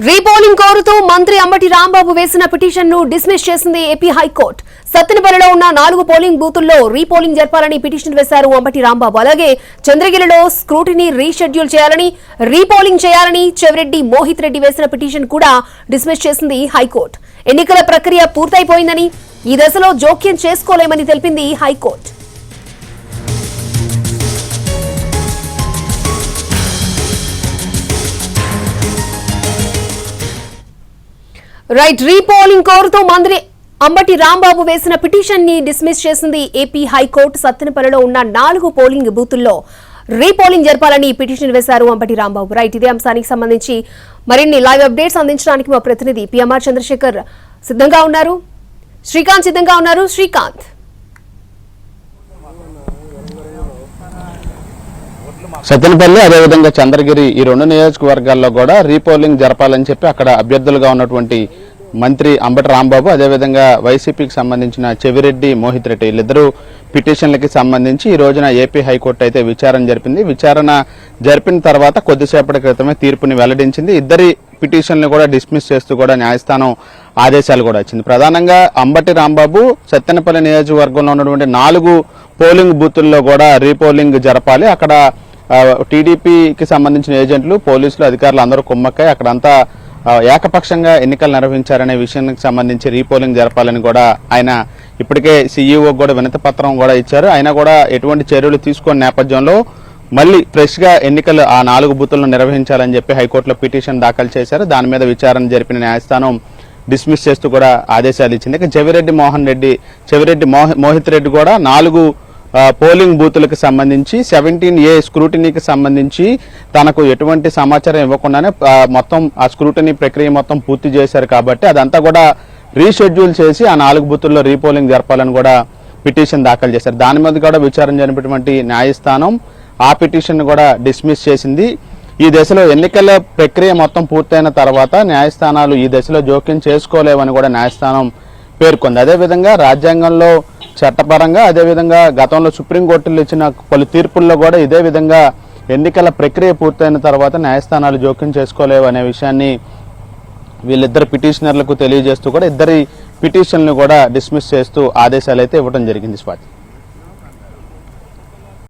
Repolling కోరుతూ మంత్రి అంబటి రాంబాబు వేసిన పిటిషన్ ను డిస్మిస్ చేసింది ఏపీ హైకోర్టు. సత్తెనపల్లిలో ఉన్న 4 పోలింగ్ బూతుల్లో రీపోలింగ్ జరపాలని పిటిషన్ వేశారు అంబటి రాంబాబు. అలాగే చంద్రగిరిలో స్క్రూటినీ రీషెడ్యూల్ చేయాలని, రీపోలింగ్ చేయాలని చెవిరెడ్డి మోహిత్ రెడ్డి వేసిన పిటిషన్ కూడా డిస్మిస్ చేసింది హైకోర్టు. ఎన్నికల ప్రక్రియ పూర్తయిపోయిందని, ఈ దశలో జోక్యం చేసుకోలేమని తెలిపింది హైకోర్టు. రైట్, రీపోలింగ్ కోరుతూ మంత్రి అంబటి రాంబాబు వేసిన పిటిషన్ ని డిస్మిస్ చేసింది ఏపీ హైకోర్టు. సత్తెనపల్లిలో ఉన్న 4 పోలింగ్ బూతుల్లో రీపోలింగ్ జరపాలని పిటిషన్ వేశారు అంబటి రాంబాబు. రైట్, ఇదే అంశానికి సంబంధించి మరిన్ని లైవ్ అప్డేట్స్ అందించడానికి మా ప్రతినిధి పిఎంఆర్ చంద్రశేఖర్ సిద్ధంగా ఉన్నారు. శ్రీకాంత్ సిద్ధంగా ఉన్నారు. శ్రీకాంత్, సత్తెనపల్లి అదేవిధంగా చంద్రగిరి ఈ 2 నియోజకవర్గాల్లో కూడా రీపోలింగ్ జరపాలని చెప్పి అక్కడ అభ్యర్థులుగా ఉన్నటువంటి మంత్రి అంబటి రాంబాబు, అదేవిధంగా వైసీపీకి సంబంధించిన చెవిరెడ్డి మోహిత్ రెడ్డి వీళ్ళిద్దరూ పిటిషన్లకి సంబంధించి ఈ రోజున ఏపీ హైకోర్టు అయితే విచారణ జరిపింది. విచారణ జరిపిన తర్వాత కొద్దిసేపటి క్రితమే తీర్పుని వెల్లడించింది. ఇద్దరి పిటిషన్లు కూడా డిస్మిస్ చేస్తూ కూడా న్యాయస్థానం ఆదేశాలు కూడా ఇచ్చింది. ప్రధానంగా అంబటి రాంబాబు సత్తెనపల్లి నియోజకవర్గంలో ఉన్నటువంటి 4 పోలింగ్ బూతుల్లో కూడా రీపోలింగ్ జరపాలి, అక్కడ టీడీపీకి సంబంధించిన ఏజెంట్లు, పోలీసులు, అధికారులు అందరూ కుమ్మక్కై అక్కడంతా ఏకపక్షంగా ఎన్నికలు నిర్వహించారనే విషయానికి సంబంధించి రీపోలింగ్ జరపాలని కూడా ఆయన ఇప్పటికే సీఈఓ కూడా వినతి పత్రం కూడా ఇచ్చారు. ఆయన కూడా ఎటువంటి చర్యలు తీసుకున్న నేపథ్యంలో మళ్ళీ ఫ్రెష్గా ఎన్నికలు ఆ 4 బూతులను నిర్వహించాలని చెప్పి హైకోర్టులో పిటిషన్ దాఖలు చేశారు. దాని మీద విచారణ జరిపిన న్యాయస్థానం డిస్మిస్ చేస్తూ కూడా ఆదేశాలు ఇచ్చింది. ఇక చెవిరెడ్డి మోహిత్ రెడ్డి కూడా 4 పోలింగ్ బూతులకు సంబంధించి 17A స్క్రూటినీకి సంబంధించి తనకు ఎటువంటి సమాచారం ఇవ్వకుండానే మొత్తం ఆ స్క్రూటినీ ప్రక్రియ మొత్తం పూర్తి చేశారు కాబట్టి అదంతా కూడా రీషెడ్యూల్ చేసి ఆ 4 బూతుల్లో రీపోలింగ్ జరపాలని కూడా పిటిషన్ దాఖలు చేశారు. దాని మీద కూడా విచారణ జరిపినటువంటి న్యాయస్థానం ఆ పిటిషన్ కూడా డిస్మిస్ చేసింది. ఈ దశలో ఎన్నికల ప్రక్రియ మొత్తం పూర్తయిన తర్వాత న్యాయస్థానాలు ఈ దశలో జోక్యం చేసుకోలేవని కూడా న్యాయస్థానం పేర్కొంది. అదేవిధంగా రాజ్యాంగంలో చట్టపరంగా, అదేవిధంగా గతంలో సుప్రీంకోర్టులు ఇచ్చిన పలు తీర్పుల్లో కూడా ఇదే విధంగా ఎన్నికల ప్రక్రియ పూర్తయిన తర్వాత న్యాయస్థానాలు జోక్యం చేసుకోలేవు అనే విషయాన్ని వీళ్ళిద్దరు పిటిషనర్లకు తెలియజేస్తూ కూడా ఇద్దరి పిటిషన్లు కూడా డిస్మిస్ చేస్తూ ఆదేశాలు అయితే ఇవ్వడం జరిగింది. స్వాతి.